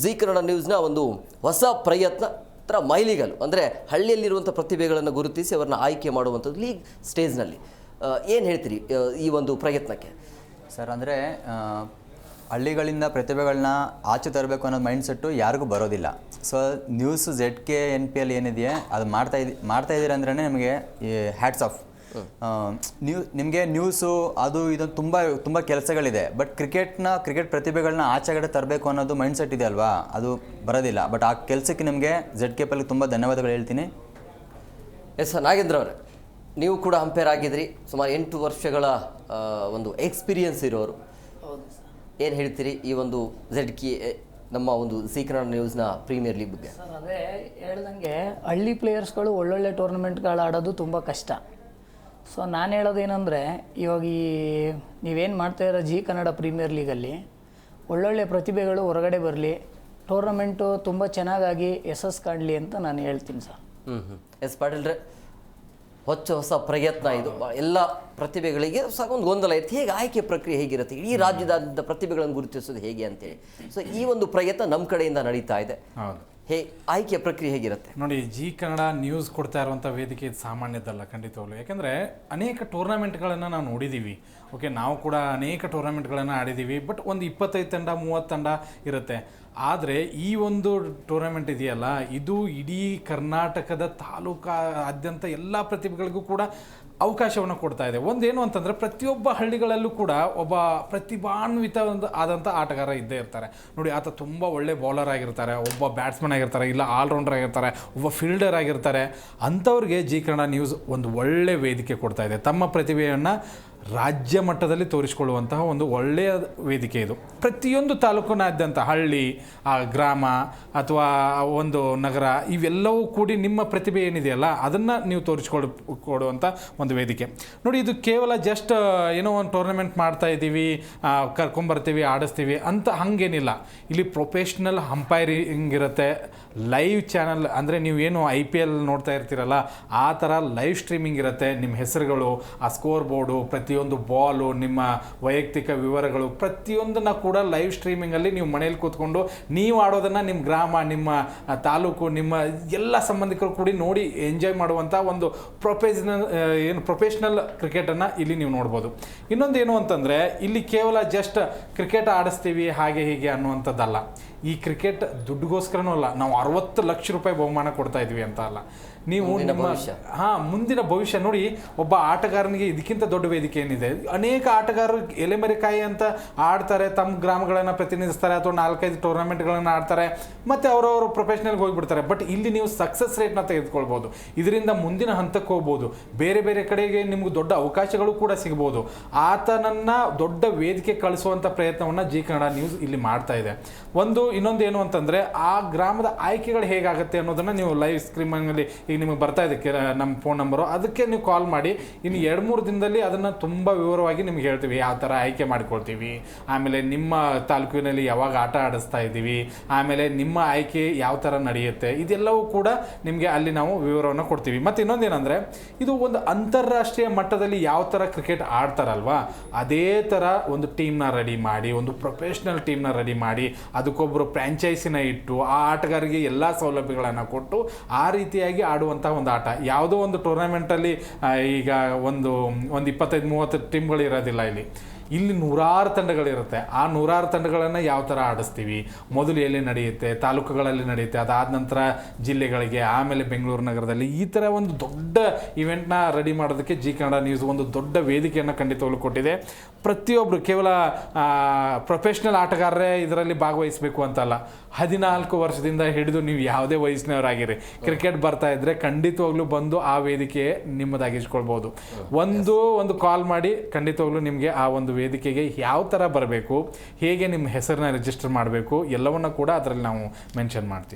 ಜೀ ಕನ್ನಡ ನ್ಯೂಸ್ನ ಒಂದು ಹೊಸ ಪ್ರಯತ್ನ ಥರ ಮೈಲಿಗಲ್ಲು ಅಂದರೆ ಹಳ್ಳಿಯಲ್ಲಿರುವಂಥ ಪ್ರತಿಭೆಗಳನ್ನು ಗುರುತಿಸಿ ಅವರನ್ನ ಆಯ್ಕೆ ಮಾಡುವಂಥದ್ದು ಲೀಗ್ ಸ್ಟೇಜ್ನಲ್ಲಿ ಏನು ಹೇಳ್ತೀರಿ ಈ ಒಂದು ಪ್ರಯತ್ನಕ್ಕೆ? ಸರ್ ಅಂದರೆ ಹಳ್ಳಿಗಳಿಂದ ಪ್ರತಿಭೆಗಳನ್ನ ಆಚೆ ತರಬೇಕು ಅನ್ನೋ ಮೈಂಡ್ಸೆಟ್ಟು ಯಾರಿಗೂ ಬರೋದಿಲ್ಲ. ಸೊ ನ್ಯೂಸ್ ZKNPL ಏನಿದೆಯೇ ಅದು ಮಾಡ್ತಾ ಇದ್ದೀರ ಅಂದ್ರೇ ನಮಗೆ ಈ ಹ್ಯಾಟ್ಸ್ ಆಫ್. ನಿಮಗೆ ನ್ಯೂಸು ಅದು ಇದು ತುಂಬ ಕೆಲಸಗಳಿದೆ, ಬಟ್ ಕ್ರಿಕೆಟ್ ಪ್ರತಿಭೆಗಳನ್ನ ಆಚೆಗಡೆ ತರಬೇಕು ಅನ್ನೋದು ಮೈಂಡ್ಸೆಟ್ ಇದೆ ಅಲ್ವಾ, ಅದು ಬರೋದಿಲ್ಲ. ಬಟ್ ಆ ಕೆಲಸಕ್ಕೆ ನಿಮಗೆ ZKPL ತುಂಬ ಧನ್ಯವಾದಗಳು ಹೇಳ್ತೀನಿ. ಎಸ್ ನಾಗೇಂದ್ರ ಅವರೇ, ನೀವು ಕೂಡ ಅಂಪೈರ್ ಆಗಿದ್ರಿ, ಸುಮಾರು 8 ವರ್ಷಗಳ ಒಂದು ಎಕ್ಸ್ಪೀರಿಯನ್ಸ್ ಇರೋರು. ಏನು ಹೇಳ್ತೀರಿ ಈ ಒಂದು ನಮ್ಮ ಒಂದು ಜೀ ಕನ್ನಡ ನ್ಯೂಸ್ನ ಪ್ರೀಮಿಯರ್ ಲೀಗ್ ಬಗ್ಗೆ? ಸರ್ ಅದೇ ಹೇಳ್ದಂಗೆ ಹಳ್ಳಿ ಪ್ಲೇಯರ್ಸ್ಗಳು ಒಳ್ಳೊಳ್ಳೆ ಟೂರ್ನಮೆಂಟ್ಗಳು ಆಡೋದು ತುಂಬ ಕಷ್ಟ. ಸೊ ನಾನು ಹೇಳೋದೇನೆಂದರೆ, ಇವಾಗ ನೀವೇನು ಮಾಡ್ತಾಯಿರೋ ಜೀ ಕನ್ನಡ ಪ್ರೀಮಿಯರ್ ಲೀಗಲ್ಲಿ ಒಳ್ಳೊಳ್ಳೆ ಪ್ರತಿಭೆಗಳು ಹೊರಗಡೆ ಬರಲಿ, ಟೂರ್ನಮೆಂಟು ತುಂಬ ಚೆನ್ನಾಗಾಗಿ ಯಶಸ್ಸು ಕಾಣಲಿ ಅಂತ ನಾನು ಹೇಳ್ತೀನಿ ಸರ್. ಎಸ್ ಪಾಟೀಲ್ರೆ, ಹೊಸ ಪ್ರಯತ್ನ ಇದು. ಎಲ್ಲ ಪ್ರತಿಭೆಗಳಿಗೆ ಒಂದು ಗೊಂದಲ ಇರುತ್ತೆ, ಹೇಗೆ ಆಯ್ಕೆ ಪ್ರಕ್ರಿಯೆ ಹೇಗಿರುತ್ತೆ, ಈ ರಾಜ್ಯದಾದ್ಯಂತ ಪ್ರತಿಭೆಗಳನ್ನು ಗುರುತಿಸೋದು ಹೇಗೆ ಅಂತೇಳಿ. ಸೊ ಈ ಒಂದು ಪ್ರಯತ್ನ ನಮ್ಮ ಕಡೆಯಿಂದ ನಡೀತಾ ಇದೆ. ಆಯ್ಕೆ ಪ್ರಕ್ರಿಯೆ ಹೇಗಿರುತ್ತೆ ನೋಡಿ? ಜೀ ಕನ್ನಡ ನ್ಯೂಸ್ ಕೊಡ್ತಾ ಇರುವಂಥ ವೇದಿಕೆ ಇದು ಸಾಮಾನ್ಯದಲ್ಲ ಖಂಡಿತವಾಗ್ಲು. ಯಾಕೆಂದರೆ ಅನೇಕ ಟೂರ್ನಮೆಂಟ್ಗಳನ್ನು ನಾವು ನೋಡಿದ್ದೀವಿ. ಓಕೆ, ನಾವು ಕೂಡ ಅನೇಕ ಟೂರ್ನಮೆಂಟ್ಗಳನ್ನು ಆಡಿದ್ದೀವಿ. ಬಟ್ ಒಂದು 25 ತಂಡ 30 ತಂಡ ಇರುತ್ತೆ. ಆದರೆ ಈ ಒಂದು ಟೂರ್ನಮೆಂಟ್ ಇದೆಯಲ್ಲ, ಇದು ಇಡೀ ಕರ್ನಾಟಕದ ತಾಲೂಕಾದ್ಯಂತ ಎಲ್ಲ ಪ್ರತಿಭೆಗಳಿಗೂ ಕೂಡ ಅವಕಾಶವನ್ನು ಕೊಡ್ತಾ ಇದೆ. ಒಂದೇನು ಅಂತಂದರೆ, ಪ್ರತಿಯೊಬ್ಬ ಹಳ್ಳಿಗಳಲ್ಲೂ ಕೂಡ ಒಬ್ಬ ಪ್ರತಿಭಾನ್ವಿತ ಆದಂಥ ಆಟಗಾರ ಇದ್ದೇ ಇರ್ತಾರೆ. ನೋಡಿ, ಆತ ತುಂಬ ಒಳ್ಳೆ ಬೌಲರ್ ಆಗಿರ್ತಾರೆ, ಒಬ್ಬ ಬ್ಯಾಟ್ಸ್ಮನ್ ಆಗಿರ್ತಾರೆ, ಇಲ್ಲ ಆಲ್ರೌಂಡರ್ ಆಗಿರ್ತಾರೆ, ಒಬ್ಬ ಫೀಲ್ಡರ್ ಆಗಿರ್ತಾರೆ. ಅಂಥವ್ರಿಗೆ ಜೀ ಕನ್ನಡ ನ್ಯೂಸ್ ಒಂದು ಒಳ್ಳೆ ವೇದಿಕೆ ಕೊಡ್ತಾ ಇದೆ. ತಮ್ಮ ಪ್ರತಿಭೆಯನ್ನು ರಾಜ್ಯ ಮಟ್ಟದಲ್ಲಿ ತೋರಿಸಿಕೊಳ್ಳುವಂತಹ ಒಂದು ಒಳ್ಳೆಯ ವೇದಿಕೆ ಇದು. ಪ್ರತಿಯೊಂದು ತಾಲೂಕಿನಾದ್ಯಂತ ಹಳ್ಳಿ, ಗ್ರಾಮ ಅಥವಾ ಒಂದು ನಗರ ಇವೆಲ್ಲವೂ ಕೂಡಿ ನಿಮ್ಮ ಪ್ರತಿಭೆ ಏನಿದೆಯಲ್ಲ ಅದನ್ನು ನೀವು ಕೊಡುವಂಥ ಒಂದು ವೇದಿಕೆ. ನೋಡಿ, ಇದು ಕೇವಲ ಜಸ್ಟ್ ಏನೋ ಒಂದು ಟೂರ್ನಮೆಂಟ್ ಮಾಡ್ತಾ ಇದ್ದೀವಿ, ಕರ್ಕೊಂಬರ್ತೀವಿ, ಆಡಿಸ್ತೀವಿ ಅಂತ ಹಾಗೇನಿಲ್ಲ. ಇಲ್ಲಿ ಪ್ರೊಫೆಷ್ನಲ್ ಅಂಪೈರಿಂಗ್ ಇರುತ್ತೆ, ಲೈವ್ ಚಾನಲ್ ಅಂದರೆ ನೀವೇನು IPL ನೋಡ್ತಾ ಇರ್ತೀರಲ್ಲ ಆ ಥರ ಲೈವ್ ಸ್ಟ್ರೀಮಿಂಗ್ ಇರುತ್ತೆ. ನಿಮ್ಮ ಹೆಸರುಗಳು, ಆ ಸ್ಕೋರ್ ಬೋರ್ಡು, ಪ್ರತಿಯೊಂದು ಬಾಲು, ನಿಮ್ಮ ವೈಯಕ್ತಿಕ ವಿವರಗಳು ಪ್ರತಿಯೊಂದನ್ನು ಕೂಡ ಲೈವ್ ಸ್ಟ್ರೀಮಿಂಗಲ್ಲಿ ನೀವು ಮನೇಲಿ ಕೂತ್ಕೊಂಡು ನೀವು ಆಡೋದನ್ನು ನಿಮ್ಮ ಗ್ರಾಮ, ನಿಮ್ಮ ತಾಲೂಕು, ನಿಮ್ಮ ಎಲ್ಲ ಸಂಬಂಧಿಕರು ಕೂಡಿ ನೋಡಿ ಎಂಜಾಯ್ ಮಾಡುವಂಥ ಒಂದು ಪ್ರೊಫೆಷ್ನಲ್ ಕ್ರಿಕೆಟನ್ನು ಇಲ್ಲಿ ನೀವು ನೋಡ್ಬೋದು. ಇನ್ನೊಂದು ಏನು ಅಂತಂದರೆ, ಇಲ್ಲಿ ಕೇವಲ ಜಸ್ಟ್ ಕ್ರಿಕೆಟ್ ಆಡಿಸ್ತೀವಿ ಹಾಗೆ ಹೀಗೆ ಅನ್ನುವಂಥದ್ದಲ್ಲ. ಈ ಕ್ರಿಕೆಟ್ ದುಡ್ಡುಗೋಸ್ಕರನೂ ಅಲ್ಲ, ನಾವು 60 ಲಕ್ಷ ರೂಪಾಯಿ ಬಹುಮಾನ ಕೊಡ್ತಾ ಇದ್ವಿ ಅಂತ ಅಲ್ಲ. ನೀವು ಮುಂದಿನ ಭವಿಷ್ಯ ನೋಡಿ, ಒಬ್ಬ ಆಟಗಾರನಿಗೆ ಇದಕ್ಕಿಂತ ದೊಡ್ಡ ವೇದಿಕೆ ಏನಿದೆ? ಅನೇಕ ಆಟಗಾರರು ಎಲೆಮರೆಕಾಯಿ ಅಂತ ಆಡ್ತಾರೆ, ತಮ್ಮ ಗ್ರಾಮಗಳನ್ನು ಪ್ರತಿನಿಧಿಸ್ತಾರೆ ಅಥವಾ 4-5 ಟೂರ್ನಮೆಂಟ್ಗಳನ್ನು ಆಡ್ತಾರೆ, ಮತ್ತು ಅವರವರು ಪ್ರೊಫೆಷ್ನಲ್ಗೆ ಹೋಗಿಬಿಡ್ತಾರೆ. ಬಟ್ ಇಲ್ಲಿ ನೀವು ಸಕ್ಸಸ್ ರೇಟ್ನ ತೆಗೆದುಕೊಳ್ಬೋದು, ಇದರಿಂದ ಮುಂದಿನ ಹಂತಕ್ಕೆ ಹೋಗ್ಬೋದು, ಬೇರೆ ಬೇರೆ ಕಡೆಗೆ ನಿಮ್ಗೆ ದೊಡ್ಡ ಅವಕಾಶಗಳು ಕೂಡ ಸಿಗ್ಬೋದು. ಆತನನ್ನು ದೊಡ್ಡ ವೇದಿಕೆ ಕಳಿಸುವಂಥ ಪ್ರಯತ್ನವನ್ನು ಜೀ ಕನ್ನಡ ನ್ಯೂಸ್ ಇಲ್ಲಿ ಮಾಡ್ತಾ ಇದೆ. ಇನ್ನೊಂದು ಏನು ಅಂತಂದರೆ, ಆ ಗ್ರಾಮದ ಆಯ್ಕೆಗಳು ಹೇಗಾಗುತ್ತೆ ಅನ್ನೋದನ್ನು ನೀವು ಲೈವ್ ಸ್ಟ್ರೀಮಿಂಗಲ್ಲಿ ಈಗ ನಿಮಗೆ ಬರ್ತಾ ಇದೆ ನಮ್ಮ ಫೋನ್ ನಂಬರು, ಅದಕ್ಕೆ ನೀವು ಕಾಲ್ ಮಾಡಿ ಇನ್ನು 2-3 ದಿನದಲ್ಲಿ ಅದನ್ನು ತುಂಬ ವಿವರವಾಗಿ ನಿಮ್ಗೆ ಹೇಳ್ತೀವಿ, ಯಾವ ಥರ ಆಯ್ಕೆ ಮಾಡ್ಕೊಳ್ತೀವಿ, ಆಮೇಲೆ ನಿಮ್ಮ ತಾಲೂಕಿನಲ್ಲಿ ಯಾವಾಗ ಆಟ ಆಡಿಸ್ತಾ ಇದ್ದೀವಿ, ಆಮೇಲೆ ನಿಮ್ಮ ಆಯ್ಕೆ ಯಾವ ಥರ ನಡೆಯುತ್ತೆ, ಇದೆಲ್ಲವೂ ಕೂಡ ನಿಮಗೆ ಅಲ್ಲಿ ನಾವು ವಿವರವನ್ನು ಕೊಡ್ತೀವಿ. ಮತ್ತು ಇನ್ನೊಂದೇನೆಂದರೆ, ಇದು ಒಂದು ಅಂತಾರಾಷ್ಟ್ರೀಯ ಮಟ್ಟದಲ್ಲಿ ಯಾವ ಥರ ಕ್ರಿಕೆಟ್ ಆಡ್ತಾರಲ್ವಾ ಅದೇ ಥರ ಒಂದು ಟೀಮ್ನ ರೆಡಿ ಮಾಡಿ, ಒಂದು ಪ್ರೊಫೆಷ್ನಲ್ ಟೀಮ್ನ ರೆಡಿ ಮಾಡಿ, ಅದಕ್ಕೊಬ್ಬರು ಫ್ರ್ಯಾಂಚೈಸಿನ ಇಟ್ಟು ಆ ಆಟಗಾರರಿಗೆ ಎಲ್ಲ ಸೌಲಭ್ಯಗಳನ್ನು ಕೊಟ್ಟು ಆ ರೀತಿಯಾಗಿ ಆಡುವಂಥ ಒಂದು ಆಟ. ಯಾವುದೋ ಒಂದು ಟೂರ್ನಮೆಂಟಲ್ಲಿ ಈಗ ಒಂದು 25-30 ಟೀಮ್ಗಳು ಇರೋದಿಲ್ಲ. ಇಲ್ಲಿ 100 ತಂಡಗಳಿರುತ್ತೆ. ಆ 100 ತಂಡಗಳನ್ನು ಯಾವ ಥರ ಆಡಿಸ್ತೀವಿ, ಮೊದಲು ಎಲ್ಲಿ ನಡೆಯುತ್ತೆ, ತಾಲೂಕುಗಳಲ್ಲಿ ನಡೆಯುತ್ತೆ, ಅದಾದ ನಂತರ ಜಿಲ್ಲೆಗಳಿಗೆ, ಆಮೇಲೆ ಬೆಂಗಳೂರು ನಗರದಲ್ಲಿ, ಈ ಥರ ಒಂದು ದೊಡ್ಡ ಇವೆಂಟ್ನ ರೆಡಿ ಮಾಡೋದಕ್ಕೆ ಜೀ ಕನ್ನಡ ನ್ಯೂಸ್ ಒಂದು ದೊಡ್ಡ ವೇದಿಕೆಯನ್ನು ಖಂಡಿತವಾಗ್ಲೂ ಕೊಟ್ಟಿದೆ. ಪ್ರತಿಯೊಬ್ಬರು ಕೇವಲ ಪ್ರೊಫೆಷ್ನಲ್ ಆಟಗಾರರೇ ಇದರಲ್ಲಿ ಭಾಗವಹಿಸಬೇಕು ಅಂತಲ್ಲ, 14 ವರ್ಷದಿಂದ ಹಿಡಿದು ನೀವು ಯಾವುದೇ ವಯಸ್ಸಿನವರಾಗಿರಿ, ಕ್ರಿಕೆಟ್ ಬರ್ತಾ ಇದ್ದರೆ ಖಂಡಿತವಾಗ್ಲೂ ಬಂದು ಆ ವೇದಿಕೆ ನಿಮ್ಮದಾಗಿಸ್ಕೊಳ್ಬೋದು. ಒಂದು ಕಾಲ್ ಮಾಡಿ ಖಂಡಿತವಾಗ್ಲೂ ನಿಮಗೆ ಆ ಒಂದು ವೇದಿಕೆಗೆ ಯಾವ ಥರ ಬರಬೇಕು, ಹೇಗೆ ನಿಮ್ಮ ಹೆಸರನ್ನ ರಿಜಿಸ್ಟರ್ ಮಾಡಬೇಕು, ಎಲ್ಲವನ್ನ ಕೂಡ ಅದರಲ್ಲಿ ನಾವು ಮೆನ್ಷನ್ ಮಾಡ್ತೀವಿ.